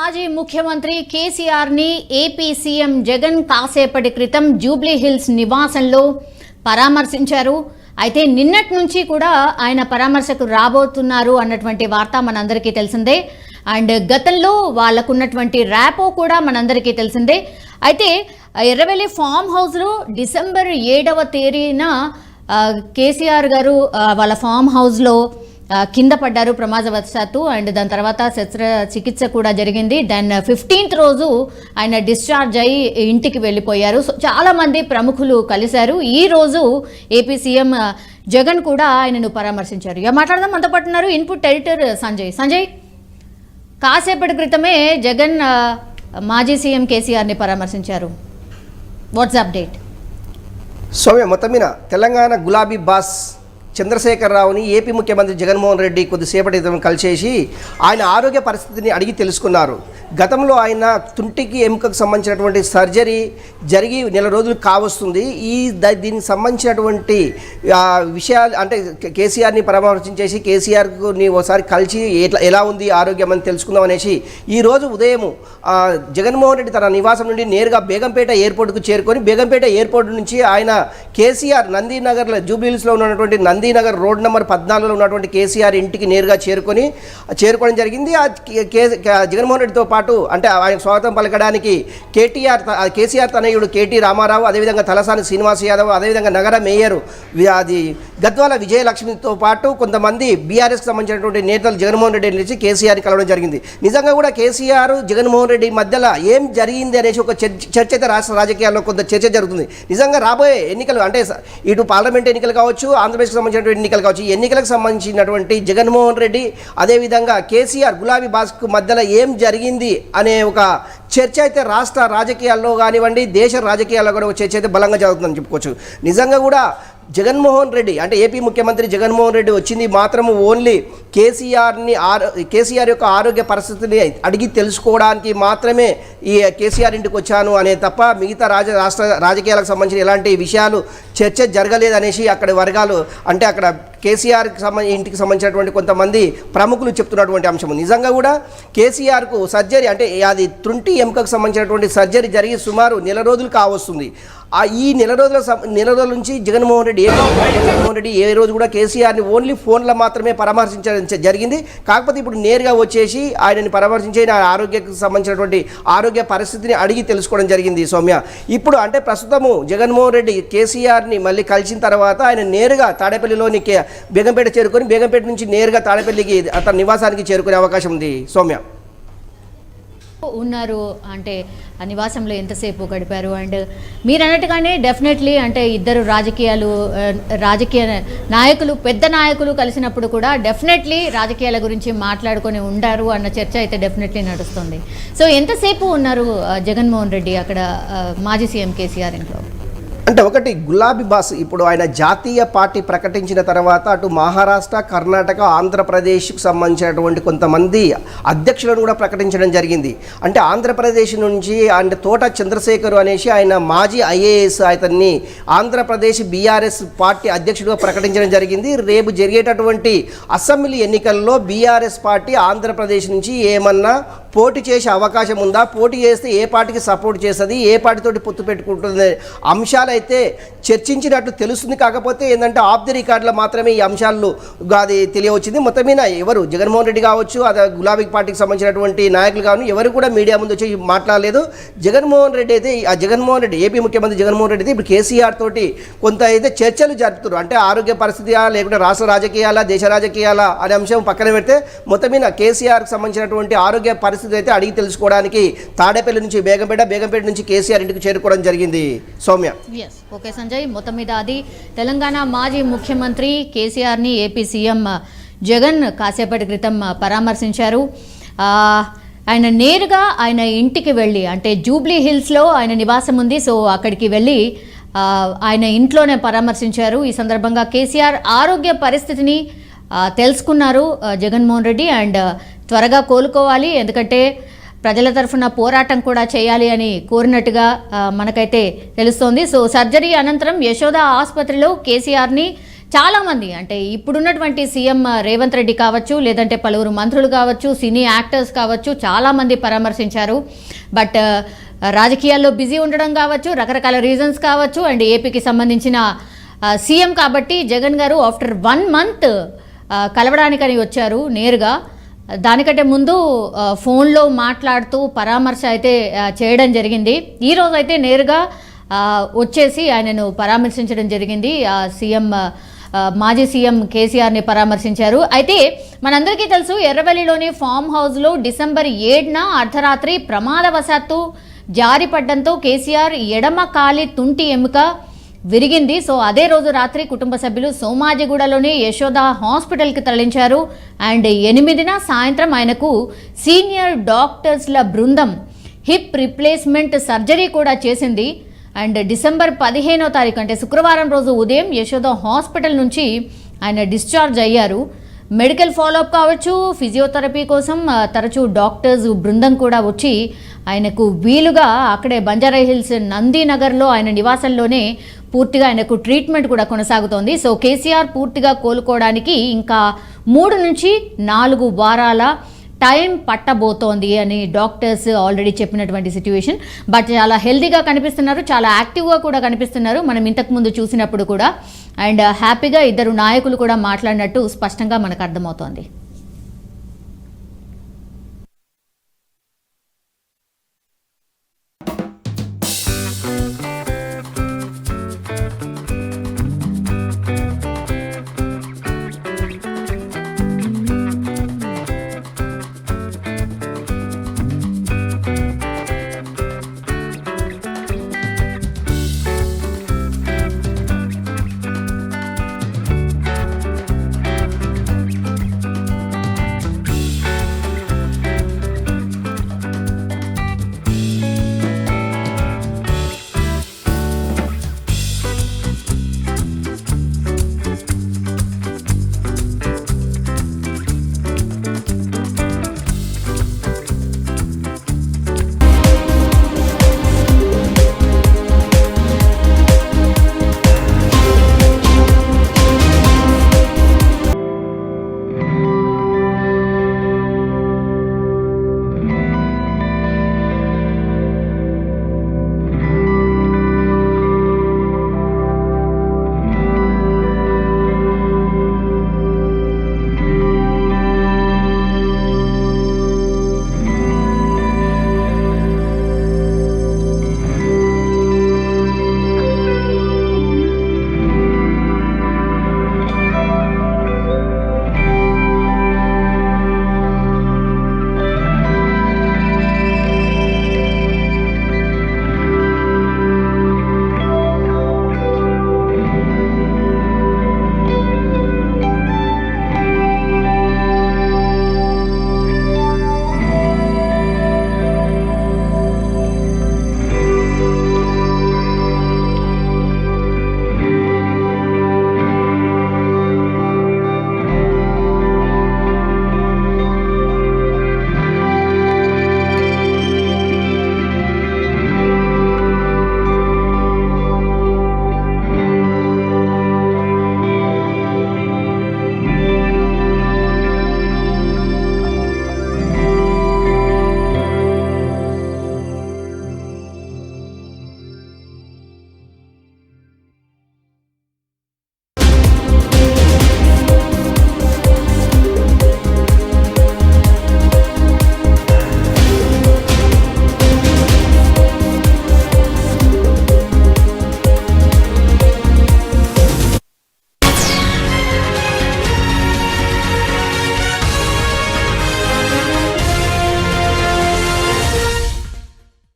మాజీ ముఖ్యమంత్రి కేసీఆర్ ని ఏపీ సీఎం జగన్ కాసేపటి క్రితం జూబ్లీ హిల్స్ నివాసంలో పరామర్శించారు. అయితే నిన్నటి నుంచి కూడా ఆయన పరామర్శకు రాబోతున్నారు అన్నటువంటి వార్త మనందరికీ తెలిసిందే. అండ్ గతంలో వాళ్ళకున్నటువంటి ర్యాపో కూడా మనందరికీ తెలిసిందే. అయితే ఎర్రవెల్లి ఫామ్ హౌస్లో డిసెంబర్ 7వ తేదీన కేసీఆర్ గారు వాళ్ళ ఫామ్ హౌస్లో కింద పడ్డారు ప్రమాదవశాత్తు. అండ్ దాని తర్వాత శస్త్రచికిత్స కూడా జరిగింది. దెన్ 15th రోజు ఆయన డిశ్చార్జ్ అయ్యి ఇంటికి వెళ్ళిపోయారు. సో చాలామంది ప్రముఖులు కలిశారు. ఈ రోజు ఏపీ సీఎం జగన్ కూడా ఆయనను పరామర్శించారు. ఇక మాట్లాడదాం. మనతో పాటు ఉన్నారు ఇన్పుట్ ఎడిటర్ సంజయ్. కాసేపటి క్రితమే జగన్ మాజీ సీఎం కేసీఆర్ని పరామర్శించారు. Watts update? సౌమ్య, మొత్తం మీద తెలంగాణ గులాబీ బాస్ చంద్రశేఖరరావుని ఏపీ ముఖ్యమంత్రి జగన్మోహన్ రెడ్డి కొద్దిసేపటి కలిసేసి ఆయన ఆరోగ్య పరిస్థితిని అడిగి తెలుసుకున్నారు. గతంలో ఆయన తుంటికి ఎముకకు సంబంధించినటువంటి సర్జరీ జరిగి నెల రోజులు కావస్తుంది. దీనికి సంబంధించినటువంటి విషయాలు అంటే కేసీఆర్ని పరామర్శించేసి కేసీఆర్ని ఒకసారి కలిసి ఎలా ఉంది ఆరోగ్యం అని తెలుసుకుందాం అనేసి ఈరోజు ఉదయం జగన్మోహన్ రెడ్డి తన నివాసం నుండి నేరుగా బేగంపేట ఎయిర్పోర్ట్కు చేరుకొని బేగంపేట ఎయిర్పోర్ట్ నుంచి ఆయన కేసీఆర్ నందీనగర్లో జూబ్లీహిల్స్లో ఉన్నటువంటి నందీనగర్ రోడ్ నెంబర్ 14లో ఉన్నటువంటి కేసీఆర్ ఇంటికి నేరుగా చేరుకోవడం జరిగింది. జగన్మోహన్ రెడ్డితో పాటు అంటే ఆయన స్వాగతం పలకడానికి కేసీఆర్ తనయుడు కేటీ రామారావు, అదేవిధంగా తలసాని శ్రీనివాస్ యాదవ్, అదేవిధంగా నగర మేయర్ గద్వాల విజయలక్ష్మితో పాటు కొంతమంది బీఆర్ఎస్కి సంబంధించినటువంటి నేతలు జగన్మోహన్ రెడ్డి నుంచి కేసీఆర్ని కలవడం జరిగింది. నిజంగా కూడా కేసీఆర్ జగన్మోహన్ రెడ్డి మధ్యలో ఏం జరిగింది అనేసి ఒక చర్చ అయితే రాష్ట్ర రాజకీయాల్లో కొంత చర్చ జరుగుతుంది. నిజంగా రాబోయే ఎన్నికలు అంటే ఇటు పార్లమెంట్ ఎన్నికలు కావచ్చు, ఆంధ్రప్రదేశ్కి సంబంధించినటువంటి ఎన్నికలు కావచ్చు, ఈ ఎన్నికలకు సంబంధించినటువంటి జగన్మోహన్ రెడ్డి అదేవిధంగా కేసీఆర్ గులాబీ బాస్కు మధ్యలో ఏం జరిగింది అనే ఒక చర్చ అయితే రాష్ట్ర రాజకీయాల్లో కానివ్వండి, దేశ రాజకీయాల్లో కూడా ఒక చర్చ అయితే బలంగా జరుగుతుందని చెప్పుకోవచ్చు. నిజంగా కూడా జగన్మోహన్ రెడ్డి అంటే ఏపీ ముఖ్యమంత్రి జగన్మోహన్ రెడ్డి వచ్చింది మాత్రము ఓన్లీ కేసీఆర్ యొక్క ఆరోగ్య పరిస్థితిని అడిగి తెలుసుకోవడానికి మాత్రమే ఈ కేసీఆర్ ఇంటికి వచ్చాను అనే తప్ప మిగతా రాష్ట్ర రాజకీయాలకు సంబంధించిన ఎలాంటి విషయాలు చర్చ జరగలేదనేసి అక్కడి వర్గాలు అంటే అక్కడ కేసీఆర్కి ఇంటికి సంబంధించినటువంటి కొంతమంది ప్రముఖులు చెప్తున్నటువంటి అంశం. నిజంగా కూడా కేసీఆర్కు సర్జరీ అంటే అది తుంటి ఎముకకు సంబంధించినటువంటి సర్జరీ జరిగి సుమారు నెల రోజులు కావస్తుంది. ఈ నెల రోజుల నుంచి జగన్మోహన్ రెడ్డి ఏ రోజు కూడా కేసీఆర్ని ఓన్లీ ఫోన్లో మాత్రమే పరామర్శించడం జరిగింది. కాకపోతే ఇప్పుడు నేరుగా వచ్చేసి ఆయనని పరామర్శించి ఆరోగ్యకు సంబంధించినటువంటి ఆరోగ్య పరిస్థితిని అడిగి తెలుసుకోవడం జరిగింది. సౌమ్య, ఇప్పుడు అంటే ప్రస్తుతము జగన్మోహన్ రెడ్డి కేసీఆర్ని మళ్ళీ కలిసిన తర్వాత ఆయన నేరుగా తాడేపల్లిలోని బేగంపేట చేరుకొని బేగంపేట నుంచి నేరుగా తాడేపల్లికి తన నివాసానికి చేరుకునే అవకాశం ఉంది. సౌమ్య ఉన్నారు అంటే ఆ నివాసంలో ఎంతసేపు గడిపారు? అండ్ మీరు అన్నట్టుగానే డెఫినెట్లీ అంటే ఇద్దరు రాజకీయ నాయకులు పెద్ద నాయకులు కలిసినప్పుడు కూడా డెఫినెట్లీ రాజకీయాల గురించి మాట్లాడుకొని ఉంటారు అన్న చర్చ అయితే డెఫినెట్లీ నడుస్తుంది. సో ఎంతసేపు ఉన్నారు జగన్మోహన్ రెడ్డి అక్కడ మాజీ సీఎం కేసీఆర్ ఇంట్లో? అంటే ఒకటి గులాబీ బాస్ ఇప్పుడు ఆయన జాతీయ పార్టీ ప్రకటించిన తర్వాత అటు మహారాష్ట్ర, కర్ణాటక, ఆంధ్రప్రదేశ్కు సంబంధించినటువంటి కొంతమంది అధ్యక్షులను కూడా ప్రకటించడం జరిగింది. అంటే ఆంధ్రప్రదేశ్ నుంచి అంటే తోట చంద్రశేఖర్ అనేసి ఆయన మాజీ ఐఏఎస్ అతన్ని ఆంధ్రప్రదేశ్ బీఆర్ఎస్ పార్టీ అధ్యక్షుడిగా ప్రకటించడం జరిగింది. రేపు జరిగేటటువంటి అసెంబ్లీ ఎన్నికల్లో బీఆర్ఎస్ పార్టీ ఆంధ్రప్రదేశ్ నుంచి ఏమన్నా పోటీ చేసే అవకాశం ఉందా, పోటీ చేస్తే ఏ పార్టీకి సపోర్ట్ చేస్తుంది, ఏ పార్టీతోటి పొత్తు పెట్టుకుంటుంది అంశాలు అయితే చర్చించినట్లు తెలుస్తుంది. కాకపోతే ఏంటంటే ఆఫ్ ది రికార్డులో మాత్రమే ఈ అంశాలు అది తెలియవచ్చింది. మొత్తం మీద ఎవరు జగన్మోహన్ రెడ్డి కావచ్చు, అదే గులాబీ పార్టీకి సంబంధించినటువంటి నాయకులు కావచ్చు, ఎవరు కూడా మీడియా ముందు వచ్చి మాట్లాడలేదు. జగన్మోహన్ రెడ్డి అయితే ఏపీ ముఖ్యమంత్రి జగన్మోహన్ రెడ్డి అయితే ఇప్పుడు కేసీఆర్ తోటి కొంత అయితే చర్చలు జరుపుతున్నారు. అంటే ఆరోగ్య పరిస్థితి లేకుంటే రాష్ట్ర రాజకీయాల, దేశ రాజకీయాల అనే అంశం పక్కన పెడితే మొత్తం మీద కేసీఆర్కి సంబంధించినటువంటి ఆరోగ్య పరిస్థితి అయితే అడిగి తెలుసుకోవడానికి తాడేపల్లి నుంచి బేగంపేట నుంచి కేసీఆర్ ఇంటికి చేరుకోవడం జరిగింది. సౌమ్య. ఓకే సంజయ్, మొత్తం మీద అది తెలంగాణ మాజీ ముఖ్యమంత్రి కేసీఆర్ని ఏపీ సీఎం జగన్ కాసేపటి క్రితం పరామర్శించారు. ఆయన నేరుగా ఆయన ఇంటికి వెళ్ళి అంటే జూబ్లీ హిల్స్లో ఆయన నివాసం ఉంది. సో అక్కడికి వెళ్ళి ఆయన ఇంట్లోనే పరామర్శించారు. ఈ సందర్భంగా కేసీఆర్ ఆరోగ్య పరిస్థితిని తెలుసుకున్నారు జగన్మోహన్ రెడ్డి. అండ్ త్వరగా కోలుకోవాలి, ఎందుకంటే ప్రజల తరఫున పోరాటం కూడా చేయాలి అని కోరినట్టుగా మనకైతే తెలుస్తోంది. సో సర్జరీ అనంతరం యశోద ఆసుపత్రిలో కేసీఆర్ని చాలామంది అంటే ఇప్పుడున్నటువంటి సీఎం రేవంత్ రెడ్డి కావచ్చు, లేదంటే పలువురు మంత్రులు కావచ్చు, సినీ యాక్టర్స్ కావచ్చు, చాలామంది పరామర్శించారు. బట్ రాజకీయాల్లో బిజీ ఉండడం కావచ్చు, రకరకాల రీజన్స్ కావచ్చు, అండ్ ఏపీకి సంబంధించిన సీఎం కాబట్టి జగన్ గారు ఆఫ్టర్ 1 month కలవడానికని వచ్చారు నేరుగా. దానికంటే ముందు ఫోన్లో మాట్లాడుతూ పరామర్శ అయితే చేయడం జరిగింది. ఈరోజు అయితే నేరుగా వచ్చేసి ఆయనను పరామర్శించడం జరిగింది. మాజీ సీఎం కేసీఆర్ని పరామర్శించారు. అయితే మనందరికీ తెలుసు, ఎర్రవల్లిలోని ఫామ్ హౌస్లో December 7న అర్ధరాత్రి ప్రమాదవశాత్తు జారిపడ్డంతో కేసీఆర్ ఎడమ కాలి తుంటి ఎముక విరిగింది. సో అదే రోజు రాత్రి కుటుంబ సభ్యులు సోమాజిగూడలోని యశోద హాస్పిటల్కి తరలించారు. అండ్ 8న సాయంత్రం ఆయనకు సీనియర్ డాక్టర్స్ల బృందం హిప్ రిప్లేస్మెంట్ సర్జరీ కూడా చేసింది. అండ్ December 15వ తారీఖు అంటే శుక్రవారం రోజు ఉదయం యశోద హాస్పిటల్ నుంచి ఆయన డిశ్చార్జ్ అయ్యారు. మెడికల్ ఫాలోఅప్ కావచ్చు, ఫిజియోథెరపీ కోసం తరచూ డాక్టర్స్ బృందం కూడా వచ్చి ఆయనకు వీలుగా అక్కడే బంజారాహిల్స్ నందినగర్లో ఆయన నివాసంలోనే పూర్తిగా ఆయనకు ట్రీట్మెంట్ కూడా కొనసాగుతోంది. సో కేసీఆర్ పూర్తిగా కోలుకోవడానికి ఇంకా 3 నుంచి 4 వారాల టైం పట్టబోతోంది అని డాక్టర్స్ ఆల్రెడీ చెప్పినటువంటి సిచ్యువేషన్. బట్ చాలా హెల్తీగా కనిపిస్తున్నారు, చాలా యాక్టివ్గా కూడా కనిపిస్తున్నారు మనం ఇంతకుముందు చూసినప్పుడు కూడా. అండ్ హ్యాపీగా ఇద్దరు నాయకులు కూడా మాట్లాడినట్టు స్పష్టంగా మనకు అర్థమవుతోంది.